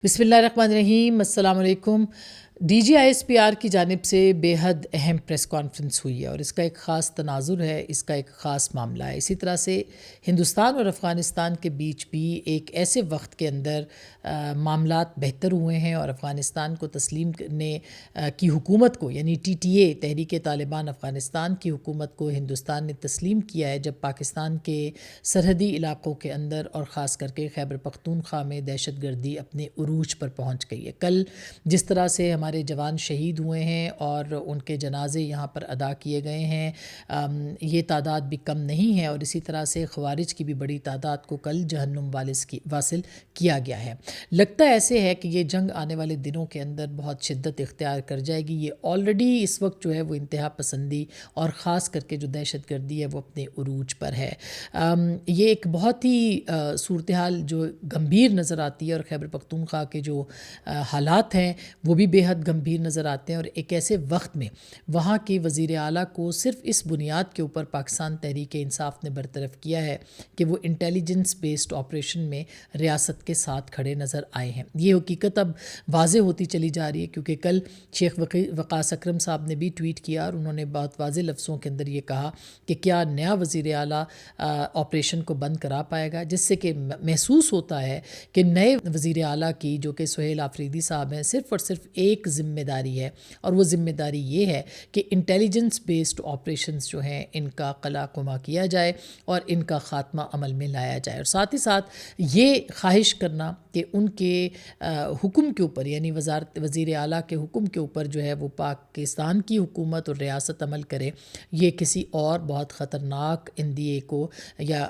بسم اللہ الرحمن الرحیم، السلام علیکم۔ D G I S P R کی جانب سے بے حد اہم پریس کانفرنس ہوئی ہے اور اس کا ایک خاص تناظر ہے، اس کا ایک خاص معاملہ ہے۔ اسی طرح سے ہندوستان اور افغانستان کے بیچ بھی ایک ایسے وقت کے اندر معاملات بہتر ہوئے ہیں اور افغانستان کو تسلیم کرنے کی حکومت کو، یعنی ٹی ٹی اے تحریک طالبان افغانستان کی حکومت کو ہندوستان نے تسلیم کیا ہے، جب پاکستان کے سرحدی علاقوں کے اندر اور خاص کر کے خیبر پختونخوا میں دہشت گردی اپنے عروج پر پہنچ گئی ہے۔ کل جس طرح سے ہمارے جوان شہید ہوئے ہیں اور ان کے جنازے یہاں پر ادا کیے گئے ہیں، یہ تعداد بھی کم نہیں ہے، اور اسی طرح سے خوارج کی بھی بڑی تعداد کو کل جہنم واصل کیا گیا ہے۔ لگتا ایسے ہے کہ یہ جنگ آنے والے دنوں کے اندر بہت شدت اختیار کر جائے گی۔ یہ آلریڈی اس وقت جو ہے وہ انتہا پسندی اور خاص کر کے جو دہشت گردی ہے وہ اپنے عروج پر ہے۔ یہ ایک بہت ہی صورتحال جو گمبھیر نظر آتی ہے، اور خیبر پختونخوا کے جو حالات ہیں وہ بھی بے حد گمبھیر نظر آتے ہیں، اور ایک ایسے وقت میں وہاں کے وزیر اعلیٰ کو صرف اس بنیاد کے اوپر پاکستان تحریک انصاف نے برطرف کیا ہے کہ وہ انٹیلیجنس بیسڈ آپریشن میں ریاست کے ساتھ کھڑے نظر آئے ہیں۔ یہ حقیقت اب واضح ہوتی چلی جا رہی ہے، کیونکہ کل شیخ وقاص اکرم صاحب نے بھی ٹویٹ کیا اور انہوں نے بہت واضح لفظوں کے اندر یہ کہا کہ کیا نیا وزیر اعلیٰ آپریشن کو بند کرا پائے گا، جس سے کہ محسوس ہوتا ہے کہ نئے وزیر اعلیٰ کی، جو کہ سہیل آفریدی صاحب ہیں، صرف اور صرف ایک ذمہ داری ہے، اور وہ ذمہ داری یہ ہے کہ انٹیلیجنس بیسڈ آپریشنز جو ہیں ان کا قلع قمع کیا جائے اور ان کا خاتمہ عمل میں لایا جائے، اور ساتھ ہی ساتھ یہ خواہش کرنا کہ ان کے حکم کے اوپر، یعنی وزیر اعلیٰ کے حکم کے اوپر جو ہے وہ پاکستان کی حکومت اور ریاست عمل کرے، یہ کسی اور بہت خطرناک اندیے کو یا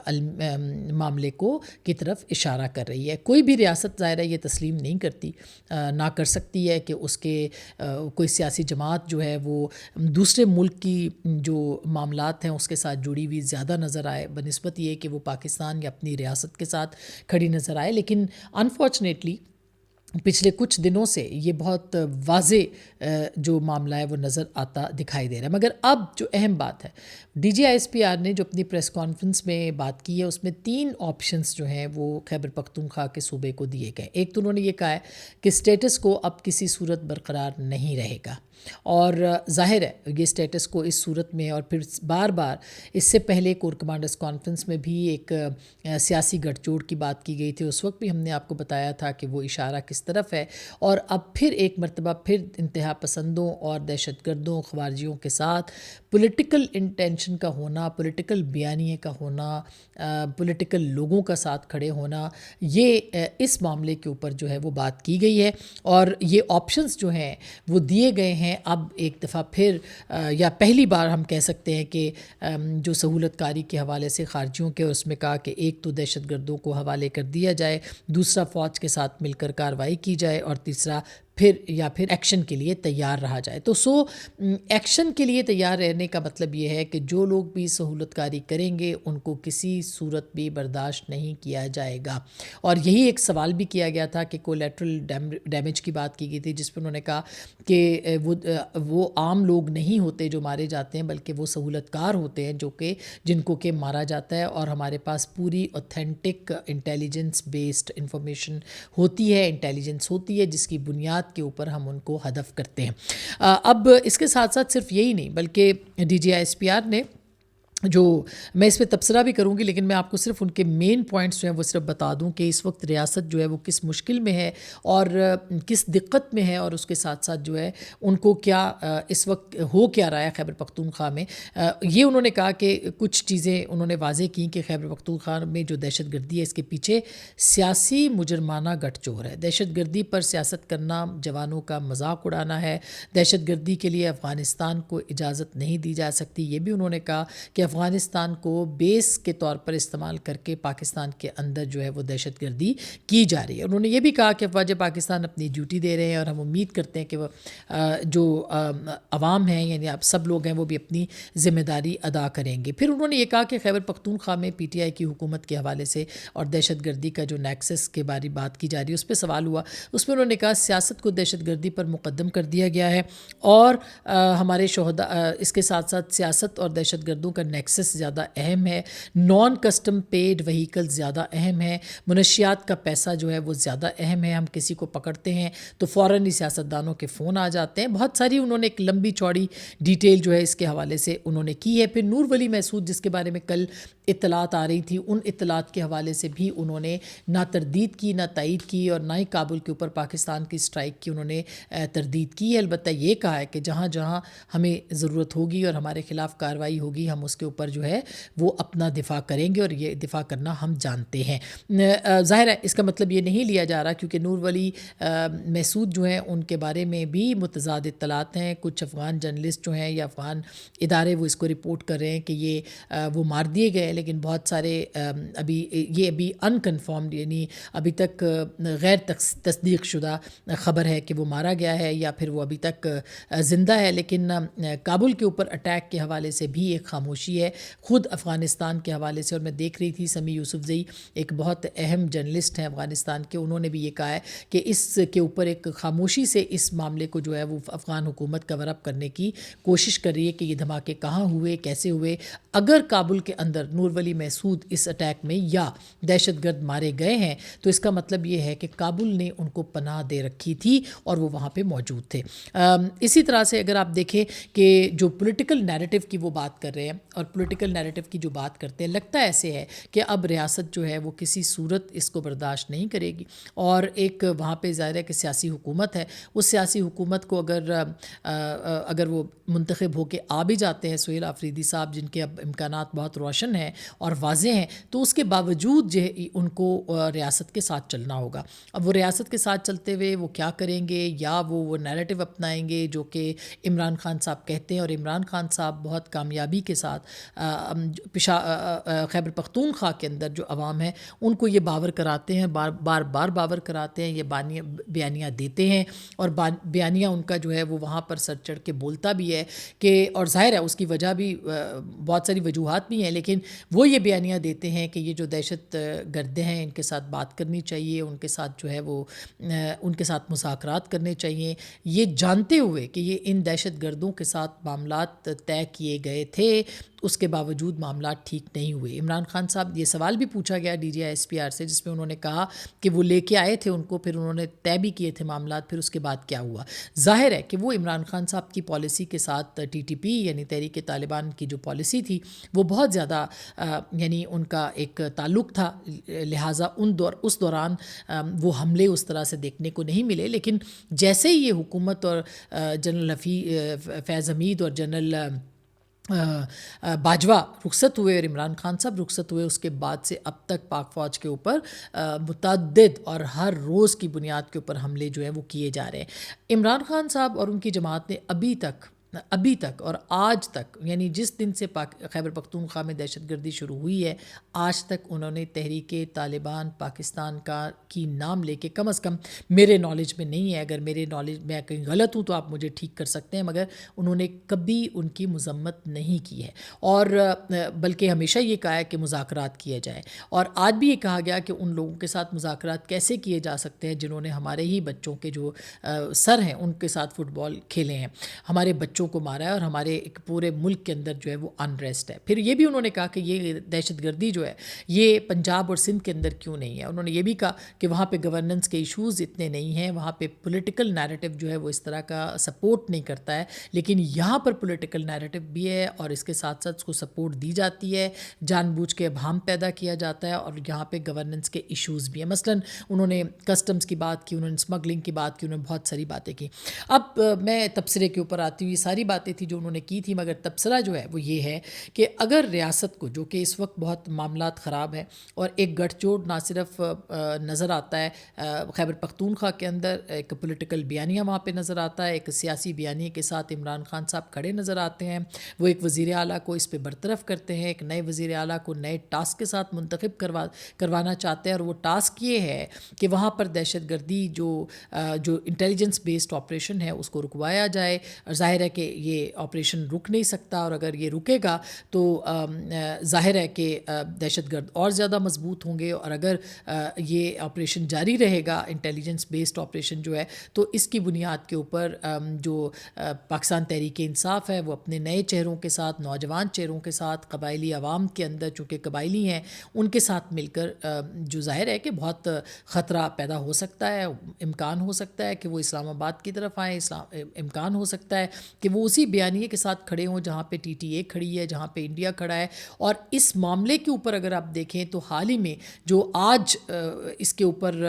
معاملے کو کی طرف اشارہ کر رہی ہے۔ کوئی بھی ریاست ظاہر ہے یہ تسلیم نہیں کرتی، نہ کر سکتی ہے کہ اس کے کوئی سیاسی جماعت جو ہے وہ دوسرے ملک کی جو معاملات ہیں اس کے ساتھ جڑی ہوئی زیادہ نظر آئے، بنسبت یہ کہ وہ پاکستان یا اپنی ریاست کے ساتھ کھڑی نظر آئے۔ لیکن انفارچونیٹلی پچھلے کچھ دنوں سے یہ بہت واضح جو معاملہ ہے وہ نظر آتا دکھائی دے رہا ہے۔ مگر اب جو اہم بات ہے، D G I S P R نے جو اپنی پریس کانفرنس میں بات کی ہے، اس میں 3 آپشنز جو ہیں وہ خیبر پختونخوا کے صوبے کو دیے گئے۔ ایک تو انہوں نے یہ کہا ہے کہ سٹیٹس کو اب کسی صورت برقرار نہیں رہے گا، اور ظاہر ہے یہ سٹیٹس کو اس صورت میں، اور پھر بار بار اس سے پہلے کور کمانڈرز کانفرنس میں بھی ایک سیاسی گٹھ جوڑ کی بات کی گئی تھی، اس وقت بھی ہم نے آپ کو بتایا تھا کہ وہ اشارہ کس طرف ہے، اور اب پھر ایک مرتبہ پھر انتہا پسندوں اور دہشت گردوں خوارجیوں کے ساتھ پولیٹیکل انٹینشن کا ہونا، پولیٹیکل بیانیے کا ہونا، پولیٹیکل لوگوں کا ساتھ کھڑے ہونا، یہ اس معاملے کے اوپر جو ہے وہ بات کی گئی ہے، اور یہ آپشنز جو ہیں وہ دیے گئے ہیں۔ اب ایک دفعہ پھر یا پہلی بار ہم کہہ سکتے ہیں کہ جو سہولت کاری کے حوالے سے خارجیوں کے، اس میں کہا کہ ایک تو دہشت گردوں کو حوالے کر دیا جائے، دوسرا فوج کے ساتھ مل کر کارروائی کی جائے، اور تیسرا پھر ایکشن کے لیے تیار رہا جائے۔ تو ایکشن کے لیے تیار رہنے کا مطلب یہ ہے کہ جو لوگ بھی سہولت کاری کریں گے ان کو کسی صورت بھی برداشت نہیں کیا جائے گا، اور یہی ایک سوال بھی کیا گیا تھا کہ کولیٹرل ڈیمیج کی بات کی گئی تھی، جس پہ انہوں نے کہا کہ وہ عام لوگ نہیں ہوتے جو مارے جاتے ہیں، بلکہ وہ سہولت کار ہوتے ہیں جن کو کہ مارا جاتا ہے، اور ہمارے پاس پوری اوتھینٹک انٹیلیجنس بیسڈ انفارمیشن ہوتی ہے، انٹیلیجنس ہوتی ہے، جس کی بنیاد کے اوپر ہم ان کو ہدف کرتے ہیں۔ اب اس کے ساتھ ساتھ صرف یہی نہیں، بلکہ D G I S P R نے جو، میں اس پہ تبصرہ بھی کروں گی لیکن میں آپ کو صرف ان کے مین پوائنٹس جو ہیں وہ صرف بتا دوں کہ اس وقت ریاست جو ہے وہ کس مشکل میں ہے اور کس دقت میں ہے، اور اس کے ساتھ ساتھ جو ہے ان کو کیا اس وقت ہو کیا رہا ہے خیبر پختونخوا میں۔ یہ انہوں نے کہا کہ کچھ چیزیں انہوں نے واضح کی کہ خیبر پختونخوا میں جو دہشت گردی ہے اس کے پیچھے سیاسی مجرمانہ گٹھ جوڑ ہے۔ دہشت گردی پر سیاست کرنا جوانوں کا مذاق اڑانا ہے، دہشت گردی کے لیے افغانستان کو اجازت نہیں دی جا سکتی۔ یہ بھی انہوں نے کہا کہ افغانستان کو بیس کے طور پر استعمال کر کے پاکستان کے اندر جو ہے وہ دہشت گردی کی جا رہی ہے۔ انہوں نے یہ بھی کہا کہ افواج پاکستان اپنی ڈیوٹی دے رہے ہیں، اور ہم امید کرتے ہیں کہ وہ جو عوام ہیں، یعنی اب سب لوگ ہیں، وہ بھی اپنی ذمہ داری ادا کریں گے۔ پھر انہوں نے یہ کہا کہ خیبر پختونخوا میں پی ٹی آئی کی حکومت کے حوالے سے اور دہشت گردی کا جو نیکسس کے بارے بات کی جا رہی ہے اس پہ سوال ہوا، اس میں انہوں نے کہا سیاست کو دہشت گردی پر مقدم کر دیا گیا ہے، اور ہمارے شہداء اس کے ساتھ ساتھ سیاست اور دہشت گردوں کا نیکسس زیادہ اہم ہے، نان کسٹم پیڈ وہیکل زیادہ اہم ہے، منشیات کا پیسہ جو ہے وہ زیادہ اہم ہے. ہم کسی کو پکڑتے ہیں تو فوراً ہی سیاستدانوں کے فون آ جاتے ہیں. بہت ساری انہوں نے ایک لمبی چوڑی ڈیٹیل جو ہے اس کے حوالے سے انہوں نے کی ہے. پھر نور ولی محسود جس کے بارے میں کل اطلاعات آ رہی تھی، ان اطلاعات کے حوالے سے بھی انہوں نے نہ تردید کی، نہ تائید کی، اور نہ ہی کابل کے اوپر پاکستان کی اسٹرائک کی انہوں نے تردید کی ہے. البتہ یہ کہا ہے کہ جہاں جہاں ہمیں ضرورت ہوگی اور ہمارے خلاف کارروائی ہوگی، ہم اس کے اوپر جو ہے وہ اپنا دفاع کریں گے، اور یہ دفاع کرنا ہم جانتے ہیں. ظاہر ہے اس کا مطلب یہ نہیں لیا جا رہا، کیونکہ نور ولی محسود جو ہیں ان کے بارے میں بھی متضاد اطلاعات ہیں. کچھ افغان جرنلسٹ جو ہیں یا افغان ادارے وہ اس کو رپورٹ کر رہے ہیں کہ یہ وہ مار دیے گئے، لیکن بہت سارے ابھی انکنفرمڈ، یعنی ابھی تک غیر تصدیق شدہ خبر ہے کہ وہ مارا گیا ہے یا پھر وہ ابھی تک زندہ ہے. لیکن کابل کے اوپر اٹیک کے حوالے سے بھی ایک خاموشی ہے. خود افغانستان کے حوالے سے، اور میں دیکھ رہی تھی سمیع یوسفزئی ایک بہت اہم جرنلسٹ ہیں افغانستان کے، انہوں نے بھی یہ کہا ہے کہ اس کے اوپر ایک خاموشی سے اس معاملے کو جو ہے وہ افغان حکومت کور اپ کرنے کی کوشش کر رہی ہے کہ یہ دھماکے کہاں ہوئے، کیسے ہوئے. اگر کابل کے اندر نور ولی محسود اس اٹیک میں یا دہشت گرد مارے گئے ہیں تو اس کا مطلب یہ ہے کہ کابل نے ان کو پناہ دے رکھی تھی اور وہ وہاں پہ موجود تھے. اسی طرح سے اگر آپ دیکھیں کہ جو پولیٹیکل نیریٹو کی وہ بات کر رہے ہیں، اور پولیٹیکل نیریٹو کی جو بات کرتے ہیں، لگتا ایسے ہے کہ اب ریاست جو ہے وہ کسی صورت اس کو برداشت نہیں کرے گی. اور ایک وہاں پہ ظاہر ہے کہ سیاسی حکومت ہے، اس سیاسی حکومت کو اگر وہ منتخب ہو کے آ بھی جاتے ہیں سہیل آفریدی صاحب، جن کے اب امکانات بہت روشن ہیں اور واضح ہیں، تو اس کے باوجود جو ہے ان کو ریاست کے ساتھ چلنا ہوگا. اب وہ ریاست کے ساتھ چلتے ہوئے وہ کیا کریں گے، یا وہ نیریٹو اپنائیں گے جو کہ عمران خان صاحب کہتے ہیں. اور عمران خان صاحب بہت کامیابی کے ساتھ خیبر پختونخوا کے اندر جو عوام ہے ان کو یہ باور کراتے ہیں، بار بار باور کراتے ہیں، یہ بیانیاں دیتے ہیں، اور بیانیہ ان کا جو ہے وہ وہاں پر سر چڑھ کے بولتا بھی ہے کہ، اور ظاہر ہے اس کی وجہ بھی بہت ساری وجوہات بھی ہیں، لیکن وہ یہ بیانیہ دیتے ہیں کہ یہ جو دہشت گرد ہیں ان کے ساتھ بات کرنی چاہیے، ان کے ساتھ جو ہے وہ ان کے ساتھ مذاکرات کرنے چاہیے، یہ جانتے ہوئے کہ یہ ان دہشت گردوں کے ساتھ معاملات طے کیے گئے تھے. اس کے باوجود معاملات ٹھیک نہیں ہوئے. عمران خان صاحب، یہ سوال بھی پوچھا گیا D G I S P R سے، جس میں انہوں نے کہا کہ وہ لے کے آئے تھے ان کو، پھر انہوں نے طے بھی کیے تھے معاملات، پھر اس کے بعد کیا ہوا. ظاہر ہے کہ وہ عمران خان صاحب کی پالیسی کے ساتھ ٹی ٹی پی یعنی تحریک طالبان کی جو پالیسی تھی وہ بہت زیادہ یعنی ان کا ایک تعلق تھا، لہٰذا اس دوران وہ حملے اس طرح سے دیکھنے کو نہیں ملے. لیکن جیسے ہی یہ حکومت اور جنرل فیض حمید اور جنرل باجوہ رخصت ہوئے اور عمران خان صاحب رخصت ہوئے، اس کے بعد سے اب تک پاک فوج کے اوپر متعدد اور ہر روز کی بنیاد کے اوپر حملے جو ہیں وہ کیے جا رہے ہیں. عمران خان صاحب اور ان کی جماعت نے ابھی تک اور آج تک، یعنی جس دن سے خیبر پختونخوا میں دہشت گردی شروع ہوئی ہے، آج تک انہوں نے تحریک طالبان پاکستان کی نام لے کے، کم از کم میرے نالج میں نہیں ہے، اگر میرے نالج میں کہیں غلط ہوں تو آپ مجھے ٹھیک کر سکتے ہیں، مگر انہوں نے کبھی ان کی مذمت نہیں کی ہے، اور بلکہ ہمیشہ یہ کہا ہے کہ مذاکرات کیے جائیں. اور آج بھی یہ کہا گیا کہ ان لوگوں کے ساتھ مذاکرات کیسے کیے جا سکتے ہیں جنہوں نے ہمارے ہی بچوں کے جو سر ہیں ان کے ساتھ فٹ بال کھیلے ہیں، ہمارے بچوں کو مارا ہے، اور ہمارے ایک پورے ملک کے اندر جو ہے وہ انریسٹ ہے. پھر یہ بھی انہوں نے کہا کہ یہ دہشت گردی جو ہے یہ پنجاب اور سندھ کے اندر کیوں نہیں ہے. انہوں نے یہ بھی کہا کہ وہاں پہ گورننس کے ایشوز اتنے نہیں ہیں، وہاں پہ پولیٹیکل نیریٹو جو ہے وہ اس طرح کا سپورٹ نہیں کرتا ہے، لیکن یہاں پر پولیٹیکل نیریٹو بھی ہے اور اس کے ساتھ ساتھ اس کو سپورٹ دی جاتی ہے، جان بوجھ کے ابہام پیدا کیا جاتا ہے، اور یہاں پہ گورننس کے ایشوز بھی ہیں. مثلاً انہوں نے کسٹمز کی بات کی، انہوں نے اسمگلنگ کی بات کی، انہوں نے بہت ساری باتیں کی. اب میں تبصرے کے اوپر آتی ہوں. یہ ساری باتیں تھیں جو انہوں نے کی تھی، مگر تبصرہ جو ہے وہ یہ ہے کہ اگر ریاست کو، جو کہ اس وقت بہت معاملات خراب ہیں اور ایک گٹھ جوڑ نہ صرف نظر آتا ہے خیبر پختونخوا کے اندر، ایک پولیٹیکل بیانیہ وہاں پہ نظر آتا ہے، ایک سیاسی بیانیے کے ساتھ عمران خان صاحب کھڑے نظر آتے ہیں، وہ ایک وزیر اعلیٰ کو اس پہ برطرف کرتے ہیں، ایک نئے وزیر اعلیٰ کو نئے ٹاسک کے ساتھ منتخب کروانا چاہتے ہیں، اور وہ ٹاسک یہ ہے کہ وہاں پر دہشت گردی جو انٹیلیجنس بیسڈ آپریشن ہے اس کو رکوایا جائے. اور ظاہر ہے کہ کہ یہ آپریشن رک نہیں سکتا، اور اگر یہ رکے گا تو ظاہر ہے کہ دہشت گرد اور زیادہ مضبوط ہوں گے، اور اگر یہ آپریشن جاری رہے گا، انٹیلیجنس بیسڈ آپریشن جو ہے، تو اس کی بنیاد کے اوپر جو پاکستان تحریک انصاف ہے وہ اپنے نئے چہروں کے ساتھ، نوجوان چہروں کے ساتھ، قبائلی عوام کے اندر چونکہ قبائلی ہیں ان کے ساتھ مل کر جو ظاہر ہے کہ بہت خطرہ پیدا ہو سکتا ہے، امکان ہو سکتا ہے کہ وہ اسلام آباد کی طرف آئیں، امکان ہو سکتا ہے کہ وہ اسی بیانیے کے ساتھ کھڑے ہوں جہاں پہ ٹی ٹی اے کھڑی ہے، جہاں پہ انڈیا کھڑا ہے۔ اور اس معاملے کے اوپر اگر آپ دیکھیں تو حال ہی میں جو آج اس کے اوپر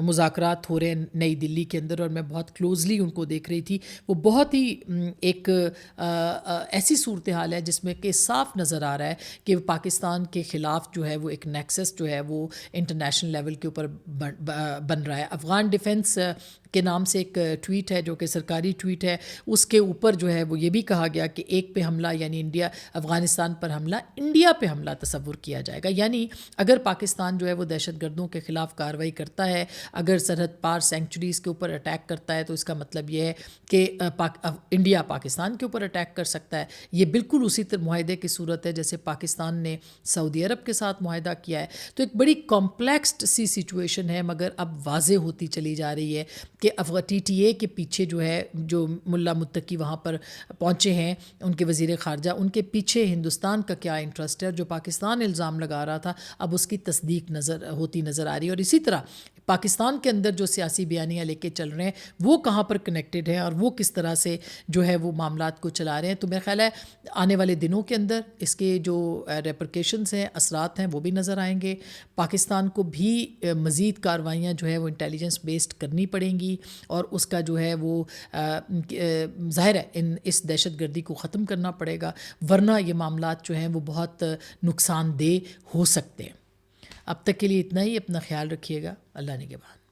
مذاکرات ہو رہے ہیں نئی دلی کے اندر، اور میں بہت کلوزلی ان کو دیکھ رہی تھی، وہ بہت ہی ایک ایسی صورتحال ہے جس میں کہ صاف نظر آ رہا ہے کہ پاکستان کے خلاف جو ہے وہ ایک نیکسس جو ہے وہ انٹرنیشنل لیول کے اوپر بن رہا ہے۔ افغان ڈیفنس کے نام سے ایک ٹویٹ ہے جو کہ سرکاری ٹویٹ ہے، اس کے اوپر جو ہے وہ یہ بھی کہا گیا کہ ایک پہ حملہ یعنی انڈیا، افغانستان پر حملہ انڈیا پہ حملہ تصور کیا جائے گا، یعنی اگر پاکستان جو ہے وہ دہشت گردوں کے خلاف کارروائی کرتا ہے، اگر سرحد پار سینکچریز کے اوپر اٹیک کرتا ہے، تو اس کا مطلب یہ ہے کہ انڈیا پاکستان کے اوپر اٹیک کر سکتا ہے۔ یہ بالکل اسی معاہدے کی صورت ہے جیسے پاکستان نے سعودی عرب کے ساتھ معاہدہ کیا ہے۔ تو ایک بڑی کمپلیکسڈ سی سچویشن ہے، مگر اب واضح ہوتی چلی جا رہی ہے کہ ٹی ٹی اے کے پیچھے جو ہے، جو ملا متقی وہاں پر پہنچے ہیں، ان کے وزیر خارجہ، ان کے پیچھے ہندوستان کا کیا انٹرسٹ ہے، اور جو پاکستان الزام لگا رہا تھا اب اس کی تصدیق ہوتی نظر آ رہی ہے۔ اور اسی طرح پاکستان کے اندر جو سیاسی بیانیاں لے کے چل رہے ہیں وہ کہاں پر کنیکٹڈ ہیں، اور وہ کس طرح سے جو ہے وہ معاملات کو چلا رہے ہیں۔ تو میرا خیال ہے آنے والے دنوں کے اندر اس کے جو ریپرکیشنز ہیں، اثرات ہیں، وہ بھی نظر آئیں گے۔ پاکستان کو بھی مزید کارروائیاں جو ہے وہ انٹیلیجنس بیسڈ کرنی پڑیں گی، اور اس کا جو ہے وہ ظاہر ہے اس دہشت گردی کو ختم کرنا پڑے گا، ورنہ یہ معاملات جو ہیں وہ بہت نقصان دہ ہو سکتے ہیں۔ اب تک کے لیے اتنا ہی، اپنا خیال رکھیے گا، اللہ نگہبان۔